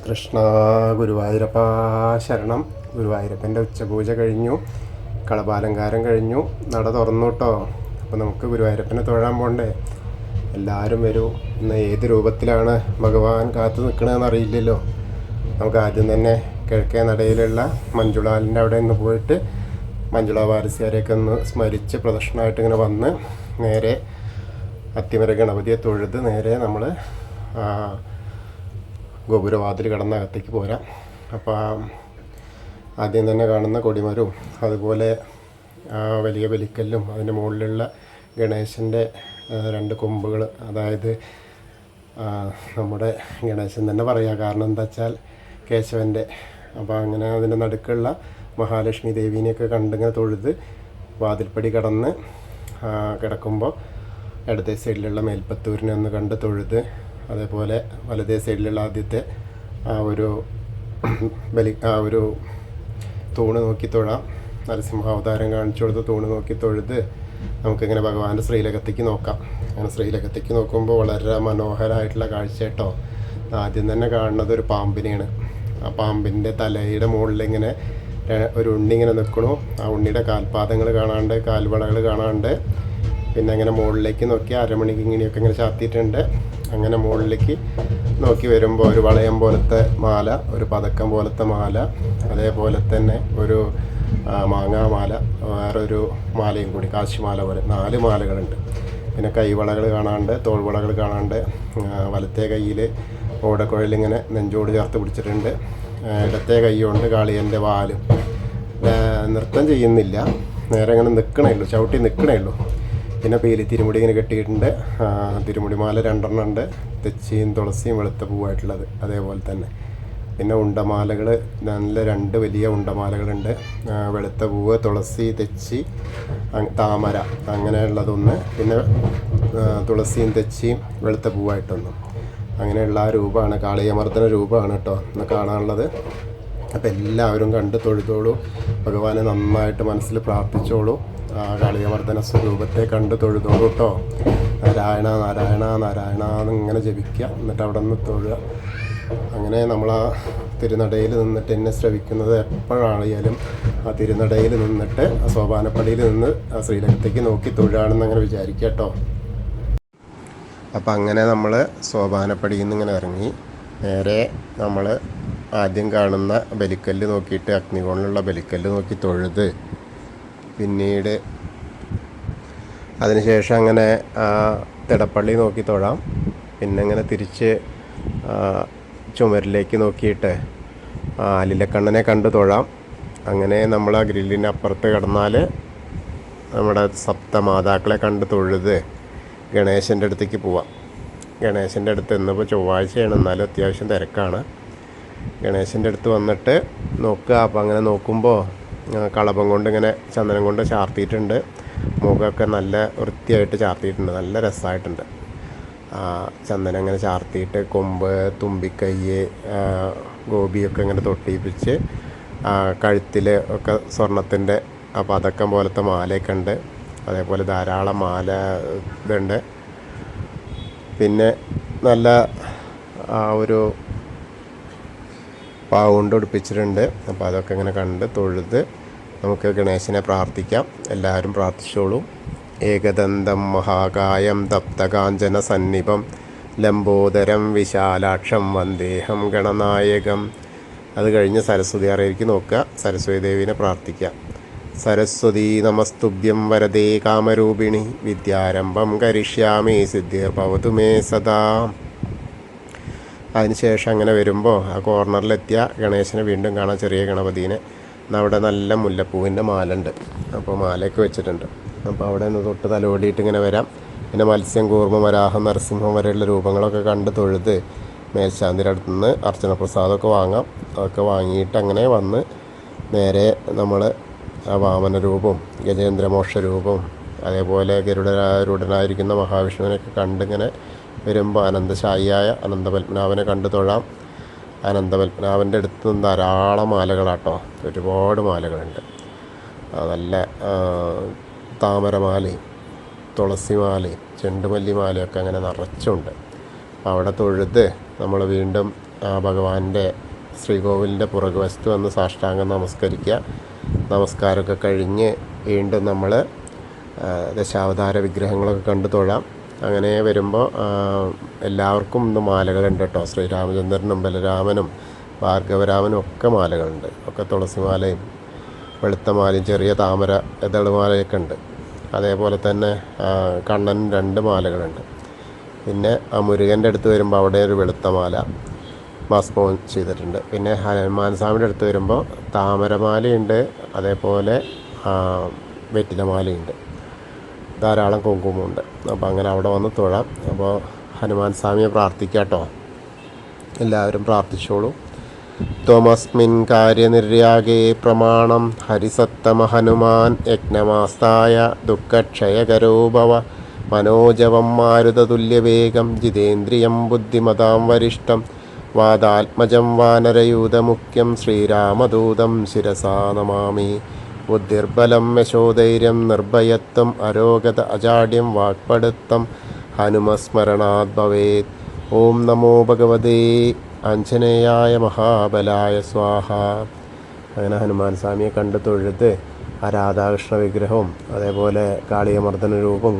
കൃഷ്ണ ഗുരുവായൂരപ്പ ശരണം. ഗുരുവായൂരപ്പൻ്റെ ഉച്ചപൂജ കഴിഞ്ഞു, കളഭാലങ്കാരം കഴിഞ്ഞു, നട തുറന്നു കേട്ടോ. അപ്പോൾ നമുക്ക് ഗുരുവായൂരപ്പനെ തൊഴാൻ പോണ്ടേ? എല്ലാവരും വരൂ. ഇന്ന് ഏത് രൂപത്തിലാണ് ഭഗവാൻ കാത്തു നിൽക്കണമെന്ന് അറിയില്ലല്ലോ. നമുക്ക് ആദ്യം തന്നെ കിഴക്കേ നടയിലുള്ള മഞ്ജുളാലിൻ്റെ അവിടെ നിന്ന് പോയിട്ട് മഞ്ജുള വാരസ്യാരെയൊക്കെ ഒന്ന് സ്മരിച്ച് പ്രദക്ഷിണമായിട്ട് ഇങ്ങനെ വന്ന് നേരെ അത്തിമര ഗണപതിയെ തൊഴുത് നേരെ നമ്മൾ ഗോപുരവാതിൽ കടന്ന അകത്തേക്ക് പോരാം. അപ്പോൾ ആദ്യം തന്നെ കാണുന്ന കൊടിമരവും അതുപോലെ വലിയ ബലിക്കല്ലും അതിൻ്റെ മുകളിലുള്ള ഗണേശൻ്റെ രണ്ട് കൊമ്പുകൾ, അതായത് നമ്മുടെ ഗണേശൻ തന്നെ പറയുക, കാരണം എന്താ വെച്ചാൽ കേശവൻ്റെ. അപ്പോൾ അങ്ങനെ അതിൻ്റെ നടുക്കുള്ള മഹാലക്ഷ്മി ദേവീനെയൊക്കെ കണ്ടിങ്ങനെ തൊഴുത് വാതിൽപ്പടി കടന്ന് കിടക്കുമ്പോൾ ഇടത്തെ സൈഡിലുള്ള മേൽപ്പത്തൂരിനെ ഒന്ന് കണ്ട് തൊഴുത്, അതേപോലെ വലതേ സൈഡിലുള്ള ആദ്യത്തെ ഒരു തൂണ് നോക്കി തൊഴാം. നരസിംഹാവതാരം കാണിച്ചു കൊടുത്ത് തൂണ് നോക്കി തൊഴുത് നമുക്കിങ്ങനെ ഭഗവാന്റെ ശ്രീലകത്തേക്ക് നോക്കാം. അങ്ങനെ ശ്രീലകത്തേക്ക് നോക്കുമ്പോൾ വളരെ മനോഹരമായിട്ടുള്ള കാഴ്ച കേട്ടോ. ആദ്യം തന്നെ കാണുന്നത് ഒരു പാമ്പിനെയാണ്. ആ പാമ്പിൻ്റെ തലയുടെ മുകളിൽ ഇങ്ങനെ ഒരു ഉണ്ണി ഇങ്ങനെ നിൽക്കണു. ആ ഉണ്ണിയുടെ കാൽപാദങ്ങൾ കാണാണ്ട്, കാൽവളകൾ കാണാണ്ട്, പിന്നെ അങ്ങനെ മുകളിലേക്ക് നോക്കി അരമണിക്ക് ഇങ്ങനെയൊക്കെ ഇങ്ങനെ ചാത്തിയിട്ടുണ്ട്. അങ്ങനെ മുകളിലേക്ക് നോക്കി വരുമ്പോൾ ഒരു വളയം പോലത്തെ മാല, ഒരു പതക്കം പോലത്തെ മാല, അതേപോലെ തന്നെ ഒരു മാങ്ങാമാല, വേറൊരു മാലയും കൂടി, കാശിമാല പോലെ 4 മാലകളുണ്ട്. പിന്നെ കൈവളകൾ കാണാണ്ട്, തോൾവളകൾ കാണാണ്ട്, വലത്തെ കയ്യിൽ ഓടക്കുഴലിങ്ങനെ നെഞ്ചോട് ചേർത്ത് പിടിച്ചിട്ടുണ്ട്. ഇടത്തെ കൈ കൊണ്ട് കാളിയൻ്റെ വാല്. നൃത്തം ചെയ്യുന്നില്ല, നേരെ ഇങ്ങനെ നിൽക്കണേ ഉള്ളൂ, ചവിട്ടി നിൽക്കണേ ഉള്ളൂ. പിന്നെ പേലി തിരുമുടി ഇങ്ങനെ കെട്ടിയിട്ടുണ്ട്. തിരുമുടിമാല 2 ഉണ്ട്, തെച്ചിയും തുളസിയും വെളുത്ത പൂവായിട്ടുള്ളത് അതേപോലെ തന്നെ. പിന്നെ ഉണ്ടമാലകൾ നല്ല 2 വലിയ ഉണ്ടമാലകളുണ്ട്. വെളുത്ത പൂവ്, തുളസി, തെച്ചി, താമര അങ്ങനെയുള്ളതൊന്ന്, പിന്നെ തുളസിയും തെച്ചിയും വെളുത്ത പൂവായിട്ടൊന്നും. അങ്ങനെയുള്ള ആ രൂപമാണ്, കാളിയമർദ്ദന രൂപമാണ് കേട്ടോ ഇന്ന് കാണാനുള്ളത്. അപ്പോൾ എല്ലാവരും കണ്ട് തൊഴുതോളൂ, ഭഗവാനെ നന്നായിട്ട് മനസ്സിൽ പ്രാർത്ഥിച്ചോളൂ. കാളിയമർദ്ദന സ്വരൂപത്തെ കണ്ട് തൊഴുതോളൂ കേട്ടോ. നാരായണ നാരായണ നാരായണ എന്നിങ്ങനെ ജപിക്കുക, എന്നിട്ട് അവിടെ നിന്ന് തൊഴുക. അങ്ങനെ നമ്മൾ ആ തിരുനടയിൽ നിന്നിട്ട് എന്നെ ശ്രവിക്കുന്നത് എപ്പോഴാണെങ്കിലും ആ തിരുനടയിൽ നിന്നിട്ട് ആ സോപാനപ്പടിയിൽ നിന്ന് ആ ശ്രീലകത്തേക്ക് നോക്കി തൊഴുകയാണെന്ന് അങ്ങനെ വിചാരിക്കുക കേട്ടോ. അപ്പം അങ്ങനെ നമ്മൾ സോപാനപ്പടിയിൽ നിന്ന് ഇങ്ങനെ ഇറങ്ങി നേരെ നമ്മൾ ആദ്യം കാണുന്ന ബലിക്കല്ല് നോക്കിയിട്ട്, അഗ്നികോണിലുള്ള ബലിക്കല്ല് നോക്കി തൊഴുത്, പിന്നീട് അതിനുശേഷം അങ്ങനെ തിടപ്പള്ളി നോക്കി തൊഴാം. പിന്നെ ഇങ്ങനെ തിരിച്ച് ചുമരിലേക്ക് നോക്കിയിട്ട് ആലിലക്കണ്ണനെ കണ്ട് തൊഴാം. അങ്ങനെ നമ്മൾ ആ ഗ്രില്ലിന് അപ്പുറത്ത് കിടന്നാൽ നമ്മുടെ സപ്തമാതാക്കളെ കണ്ട് തൊഴുത് ഗണേശൻ്റെ അടുത്തേക്ക് പോവാം. ഗണേശൻ്റെ അടുത്ത് ഇന്നിപ്പോൾ ചൊവ്വാഴ്ചയാണ്, എന്നാലും അത്യാവശ്യം തിരക്കാണ്. ഗണേശൻ്റെ അടുത്ത് വന്നിട്ട് നോക്കുക. അപ്പോൾ അങ്ങനെ നോക്കുമ്പോൾ കളഭം കൊണ്ട് ഇങ്ങനെ ചന്ദനം കൊണ്ട് ചാർത്തിയിട്ടുണ്ട്. മുഖമൊക്കെ നല്ല വൃത്തിയായിട്ട് ചാർത്തിയിട്ടുണ്ട്, നല്ല രസമായിട്ടുണ്ട്. ചന്ദനം ഇങ്ങനെ ചാർത്തിയിട്ട് കൊമ്പ്, തുമ്പിക്കൈ, ഗോപിയൊക്കെ ഇങ്ങനെ തൊട്ടിപ്പിച്ച് കഴുത്തിൽ ഒക്കെ സ്വർണത്തിൻ്റെ ആ പതക്കം പോലത്തെ മാലയൊക്കെ ഉണ്ട്. അതേപോലെ ധാരാളം മാല ഇതുണ്ട്. പിന്നെ നല്ല ഒരു പാവുകൊണ്ട് ഉടുപ്പിച്ചിട്ടുണ്ട്. അപ്പോൾ അതൊക്കെ ഇങ്ങനെ കണ്ട് തൊഴുത് നമുക്ക് ഗണേശനെ പ്രാർത്ഥിക്കാം. എല്ലാവരും പ്രാർത്ഥിച്ചോളൂ. ഏകദന്തം മഹാകായം തപ്തകാഞ്ചന സന്നിഭം ലംബോദരം വിശാലാക്ഷം വന്ദേഹം ഗണനായകം. അത് കഴിഞ്ഞ് സരസ്വതി അറിയിക്ക് നോക്കുക, സരസ്വതി ദേവീനെ പ്രാർത്ഥിക്കാം. സരസ്വതി നമസ്തുഭ്യം വരദേ കാമരൂപിണി വിദ്യാരംഭം കരിഷ്യാമി സിദ്ധിർഭവതു മേ സദാ. അതിനുശേഷം അങ്ങനെ വരുമ്പോൾ ആ കോർണറിലെത്തിയ ഗണേശനെ വീണ്ടും കാണാം, ചെറിയ ഗണപതിനെ. അവിടെ നല്ല മുല്ലപ്പൂവിൻ്റെ മാല ഉണ്ട്, അപ്പോൾ മാലയൊക്കെ വെച്ചിട്ടുണ്ട്. അപ്പോൾ അവിടെ നിന്ന് തൊട്ട് തലോടിയിട്ട് ഇങ്ങനെ വരാം. പിന്നെ മത്സ്യം, കൂർമ്മ, വരാഹം, നരസിംഹം വരെയുള്ള രൂപങ്ങളൊക്കെ കണ്ട് തൊഴുത് മേൽശാന്തിയുടെ അടുത്ത് നിന്ന് അർച്ചന പ്രസാദമൊക്കെ വാങ്ങാം. അതൊക്കെ വാങ്ങിയിട്ട് അങ്ങനെ വന്ന് നേരെ നമ്മൾ ആ വാമന രൂപവും ഗജേന്ദ്രമോക്ഷ രൂപവും അതേപോലെ ഗരുഡനായിരിക്കുന്ന മഹാവിഷ്ണുവിനെയൊക്കെ കണ്ടിങ്ങനെ വരുമ്പോൾ അനന്തശായിയായ അനന്തപത്മനാഭനെ കണ്ടു തൊഴാം. അനന്തപത്മനാഭൻ്റെ അടുത്ത് നിന്ന് ധാരാളം മാലകളാട്ടോ, ഒരുപാട് മാലകളുണ്ട്. നല്ല താമരമാലയും തുളസിമാലയും ചെണ്ടുമല്ലിമാലയൊക്കെ അങ്ങനെ നിറച്ചുണ്ട്. അപ്പോൾ അവിടെ തൊഴുത് നമ്മൾ വീണ്ടും ഭഗവാന്റെ ശ്രീകോവിലിൻ്റെ പുറകുവശത്ത് വന്ന് സാഷ്ടാംഗം നമസ്കരിക്കുക. നമസ്കാരമൊക്കെ കഴിഞ്ഞ് വീണ്ടും നമ്മൾ ദശാവതാര വിഗ്രഹങ്ങളൊക്കെ കണ്ടു തൊഴാം. അങ്ങനെ വരുമ്പോൾ എല്ലാവർക്കും ഇന്ന് മാലകളുണ്ട് കേട്ടോ. ശ്രീരാമചന്ദ്രനും ബലരാമനും ഭാർഗവരാമനും ഒക്കെ മാലകളുണ്ട്. ഒക്കെ തുളസിമാലയും വെളുത്ത മാലയും ചെറിയ താമര ഇതളുമാലയൊക്കെ ഉണ്ട്. അതേപോലെ തന്നെ കണ്ണൻ 2 മാലകളുണ്ട്. പിന്നെ ആ മുരുകൻ്റെ അടുത്ത് വരുമ്പോൾ അവിടെ ഒരു വെളുത്ത മാല ഭസ്മം ചെയ്തിട്ടുണ്ട്. പിന്നെ ഹനുമാൻ സ്വാമിയുടെ അടുത്ത് വരുമ്പോൾ താമരമാലയുണ്ട്, അതേപോലെ വെറ്റിലമാലയുണ്ട്, ധാരാളം കുങ്കുമമുണ്ട്. അപ്പോൾ അങ്ങനെ അവിടെ വന്ന് തൊഴാം. അപ്പോൾ ഹനുമാൻ സ്വാമിയെ പ്രാർത്ഥിക്കാം കേട്ടോ. എല്ലാവരും പ്രാർത്ഥിച്ചോളൂ. ത്വമസ്മിൻ കാര്യനിര്യാഗേ പ്രമാണം ഹരിസത്തമ ഹനുമാൻ യജ്ഞമാസ്തായ ദുഃഖക്ഷയകരോ ഭവ മനോജവം മാരുതതുല്യവേഗം ജിതേന്ദ്രിയം ബുദ്ധിമതാം വരിഷ്ഠം വാദാത്മജം വാനരയൂതമുഖ്യം ശ്രീരാമദൂതം ശിരസാ നമാമി. ബുദ്ധിർബലം യശോധൈര്യം നിർഭയത്വം അരോഗത അജാഡ്യം വാക്പടുത്തം ഹനുമസ്മരണാത് ഭവേത്. ഓം നമോ ഭഗവതേ ആഞ്ജനേയായ മഹാബലായ സ്വാഹ. അങ്ങനെ ഹനുമാൻ സ്വാമിയെ കണ്ട് തൊഴുത് ആ രാധാകൃഷ്ണ വിഗ്രഹവും അതേപോലെ കാളിയമർദ്ദന രൂപവും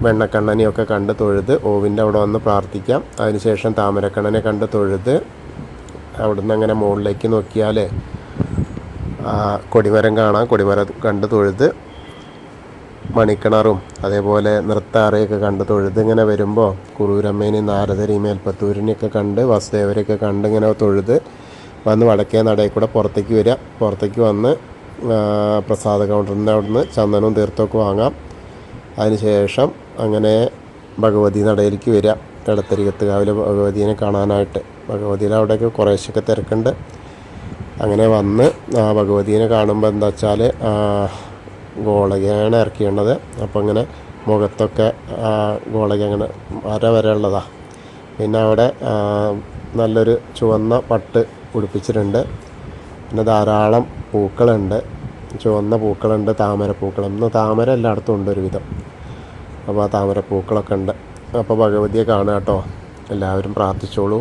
വെണ്ണക്കണ്ണനെയൊക്കെ കണ്ട് തൊഴുത് ഓവിൻ്റെ അവിടെ വന്ന് പ്രാർത്ഥിക്കാം. അതിനുശേഷം താമരക്കണ്ണനെ കണ്ട് തൊഴുത് അവിടുന്ന് അങ്ങനെ മുകളിലേക്ക് നോക്കിയാൽ കൊടിമരം കാണാം. കൊടിമരം കണ്ട് തൊഴുത് മണിക്കിണറും അതേപോലെ നൃത്താറയൊക്കെ കണ്ട് തൊഴുത് ഇങ്ങനെ വരുമ്പോൾ കുറൂരമ്മേനെയും നാരദരെയും മേൽപ്പത്തൂരിനെയൊക്കെ കണ്ട് വസുദേവരെയൊക്കെ കണ്ട് ഇങ്ങനെ തൊഴുത് വന്ന് വടക്കേ നടയിൽ കൂടെ പുറത്തേക്ക് വരിക. പുറത്തേക്ക് വന്ന് പ്രസാദ കൗണ്ടറിൻ്റെ അവിടുന്ന് ചന്ദനവും തീർത്ഥമൊക്കെ വാങ്ങാം. അതിനുശേഷം അങ്ങനെ ഭഗവതി നടയിലേക്ക് വരിക. എടത്തരികത്തുകാവിലെ ഭഗവതിയെ കാണാനായിട്ട്. ഭഗവതിയുടെ അവിടെയൊക്കെ കുറേശ്ശൊക്കെ തിരക്കുണ്ട്. അങ്ങനെ വന്ന് ഭഗവതിയെ കാണുമ്പോൾ എന്താ വെച്ചാൽ ഗോളകയാണ് ഇറക്കിയുള്ളത്. അപ്പോൾ അങ്ങനെ മുഖത്തൊക്കെ ഗോളക അങ്ങനെ വരെ ഉള്ളതാണ്. പിന്നെ അവിടെ നല്ലൊരു ചുവന്ന പട്ട് ഉടുപ്പിച്ചിട്ടുണ്ട്. പിന്നെ ധാരാളം പൂക്കളുണ്ട്, ചുവന്ന പൂക്കളുണ്ട്, താമരപ്പൂക്കൾ. ഇന്ന് താമര എല്ലായിടത്തും ഉണ്ട് ഒരുവിധം. അപ്പോൾ ആ താമരപ്പൂക്കളൊക്കെ ഉണ്ട്. അപ്പോൾ ഭഗവതിയെ കാണുക കേട്ടോ. എല്ലാവരും പ്രാർത്ഥിച്ചോളൂ.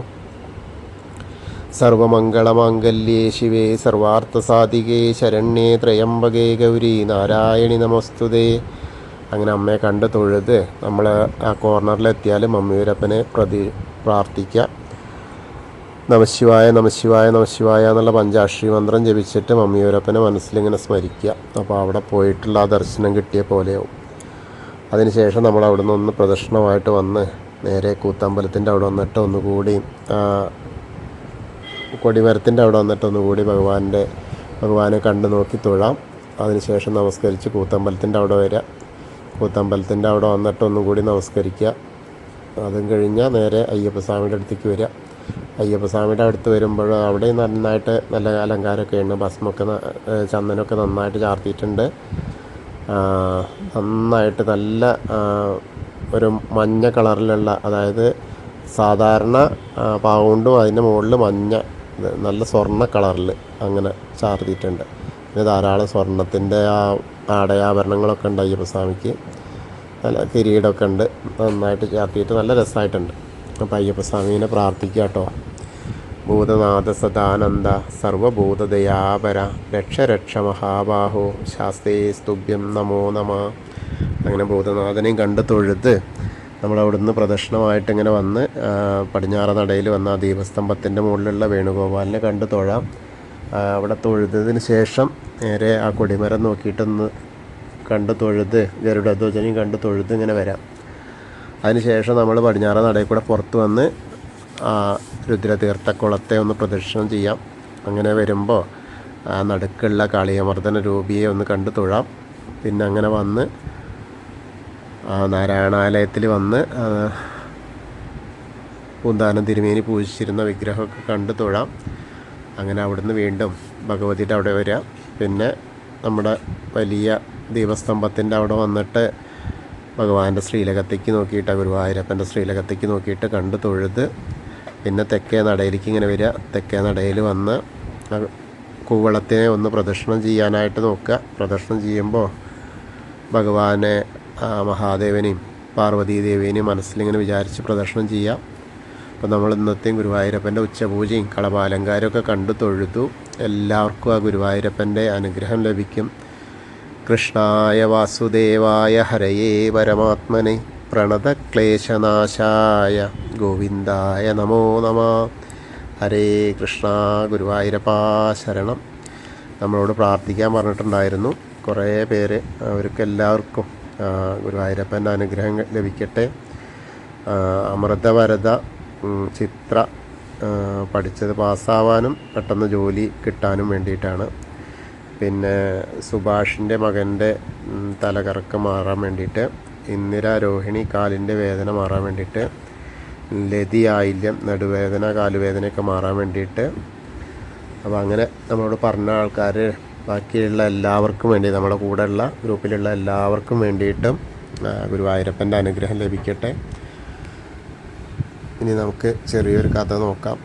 സർവമംഗളമാംഗല്യേ ശിവേ സർവാർത്ഥസാധികേ ശരണ്യേ ത്രയംബകേ ഗൗരി നാരായണി നമസ്തുതേ. അങ്ങനെ അമ്മയെ കണ്ട് തൊഴുത് നമ്മൾ ആ കോർണറിലെത്തിയാൽ മമ്മിയൂരപ്പനെ പ്രാർത്ഥിക്കുക. നമശിവായ നമശിവായ നമശിവായ എന്നുള്ള പഞ്ചാക്ഷരി മന്ത്രം ജപിച്ചിട്ട് മമ്മിയൂരപ്പനെ മനസ്സിലിങ്ങനെ സ്മരിക്കുക. അപ്പോൾ അവിടെ പോയിട്ടുള്ള ആ ദർശനം കിട്ടിയ പോലെയാവും. അതിനുശേഷം നമ്മൾ അവിടെ നിന്ന് ഒന്ന് പ്രദക്ഷിണമായിട്ട് വന്ന് നേരെ കൂത്തമ്പലത്തിൻ്റെ അവിടെ വന്നിട്ട് ഒന്നുകൂടി കൊടിമരത്തിൻ്റെ അവിടെ വന്നിട്ട് ഒന്നുകൂടി ഭഗവാനെ കണ്ടു നോക്കി തൊഴാം. അതിനുശേഷം നമസ്കരിച്ച് കൂത്തമ്പലത്തിൻ്റെ അവിടെ വരിക. കൂത്തമ്പലത്തിൻ്റെ അവിടെ വന്നിട്ട് ഒന്നുകൂടി നമസ്കരിക്കുക. അതും കഴിഞ്ഞാൽ നേരെ അയ്യപ്പസ്വാമിയുടെ അടുത്തേക്ക് വരിക. അയ്യപ്പസ്വാമിയുടെ അടുത്ത് വരുമ്പോൾ അവിടെ നന്നായിട്ട് നല്ല അലങ്കാരമൊക്കെ ഉണ്ട്. ഭസ്മൊക്കെ ചന്ദനമൊക്കെ നന്നായിട്ട് ചാർത്തിയിട്ടുണ്ട്. നന്നായിട്ട് നല്ല ഒരു മഞ്ഞ കളറിലുള്ള, അതായത് സാധാരണ പൗണ്ടും അതിൻ്റെ മുകളിൽ മഞ്ഞ നല്ല സ്വർണ്ണ കളറിൽ അങ്ങനെ ചാർത്തിയിട്ടുണ്ട്. പിന്നെ ധാരാളം സ്വർണത്തിൻ്റെ ആടയാഭരണങ്ങളൊക്കെ ഉണ്ട് അയ്യപ്പസ്വാമിക്ക്. നല്ല കിരീടമൊക്കെ ഉണ്ട്, നന്നായിട്ട് ചാർത്തിയിട്ട് നല്ല രസമായിട്ടുണ്ട്. അപ്പോൾ അയ്യപ്പസ്വാമീനെ പ്രാർത്ഥിക്കുക കേട്ടോ. ഭൂതനാഥ സദാനന്ദ സർവഭൂതദയാപര രക്ഷ രക്ഷ മഹാബാഹോ ശാസ്തേ സ്തുഭ്യം നമോ നമ. അങ്ങനെ ഭൂതനാഥനെയും കണ്ട് തൊഴുത് നമ്മളവിടുന്ന് പ്രദക്ഷിണമായിട്ട് ഇങ്ങനെ വന്ന് പടിഞ്ഞാറ നടയിൽ വന്ന ആ ദീപസ്തംഭത്തിൻ്റെ മുകളിലുള്ള വേണുഗോപാലിനെ കണ്ട് തൊഴാം. അവിടെ തൊഴുതതിന് ശേഷം നേരെ ആ കൊടിമരം നോക്കിയിട്ടൊന്ന് കണ്ട് തൊഴുത് ഗരുഡധ്വജനെയും കണ്ട് തൊഴുത് ഇങ്ങനെ വരാം. അതിനുശേഷം നമ്മൾ പടിഞ്ഞാറ നടയിൽ കൂടെ പുറത്ത് വന്ന് രുദ്രതീർത്ഥക്കുളത്തെ ഒന്ന് പ്രദക്ഷിണം ചെയ്യാം. അങ്ങനെ വരുമ്പോൾ ആ നടുക്കുള്ള കാളിയമർദ്ദന രൂപിയെ ഒന്ന് കണ്ട് തൊഴാം. പിന്നെ അങ്ങനെ വന്ന് നാരായണാലയത്തിൽ വന്ന് പൂന്താനം തിരുമേനി പൂജിച്ചിരുന്ന വിഗ്രഹമൊക്കെ കണ്ട് തൊഴാം. അങ്ങനെ അവിടുന്ന് വീണ്ടും ഭഗവതിയുടെ അവിടെ വരിക. പിന്നെ നമ്മുടെ വലിയ ദീപസ്തംഭത്തിൻ്റെ അവിടെ വന്നിട്ട് ഭഗവാന്റെ ശ്രീലകത്തേക്ക് നോക്കിയിട്ട്, ഗുരുവായൂരപ്പൻ്റെ ശ്രീലകത്തേക്ക് നോക്കിയിട്ട് കണ്ട് തൊഴുത് പിന്നെ തെക്കേ നടയിലേക്ക് ഇങ്ങനെ വരിക. തെക്കേ നടയിൽ വന്ന് കൂവളത്തിനെ ഒന്ന് പ്രദക്ഷിണം ചെയ്യാനായിട്ട് നോക്കുക. പ്രദക്ഷിണം ചെയ്യുമ്പോൾ ഭഗവാനെ മഹാദേവനെയും പാർവതീദേവിനെയും മനസ്സിലിങ്ങനെ വിചാരിച്ച് പ്രദക്ഷിണം ചെയ്യുക. അപ്പോൾ നമ്മൾ ഇന്നത്തെയും ഗുരുവായൂരപ്പൻ്റെ ഉച്ചപൂജയും കളഭാലങ്കാരമൊക്കെ കണ്ടു തൊഴുതു. എല്ലാവർക്കും ആ ഗുരുവായൂരപ്പൻ്റെ അനുഗ്രഹം ലഭിക്കും. കൃഷ്ണായ വാസുദേവായ ഹരയേ പരമാത്മനെ പ്രണതക്ലേശനാശായ ഗോവിന്ദായ നമോ നമഃ. ഹരേ കൃഷ്ണ. ഗുരുവായൂരപ്പാ ശരണം. നമ്മളോട് പ്രാർത്ഥിക്കാൻ പറഞ്ഞിട്ടുണ്ടായിരുന്നു കുറേ പേര്. അവർക്ക് എല്ലാവർക്കും ഗുരുവായൂരപ്പൻ്റെ അനുഗ്രഹം ലഭിക്കട്ടെ. അമൃതവരദ ചിത്ര പഠിച്ചത് പാസ്സാവാനും പെട്ടെന്ന് ജോലി കിട്ടാനും വേണ്ടിയിട്ടാണ്. പിന്നെ സുഭാഷിൻ്റെ മകൻ്റെ തലകറക്കം മാറാൻ വേണ്ടിയിട്ട്, ഇന്ദിര രോഹിണി കാലിൻ്റെ വേദന മാറാൻ വേണ്ടിയിട്ട്, ലതി ആയില്യം നടുവേദന കാലുവേദനയൊക്കെ മാറാൻ വേണ്ടിയിട്ട്. അപ്പോൾ അങ്ങനെ നമ്മളോട് പറഞ്ഞ ആൾക്കാർ ബാക്കിയുള്ള എല്ലാവർക്കും വേണ്ടി, നമ്മുടെ കൂടെയുള്ള ഗ്രൂപ്പിലുള്ള എല്ലാവർക്കും വേണ്ടിയിട്ടും ഗുരുവായൂരപ്പൻ്റെ അനുഗ്രഹം ലഭിക്കട്ടെ. ഇനി നമുക്ക് ചെറിയൊരു കഥ നോക്കാം.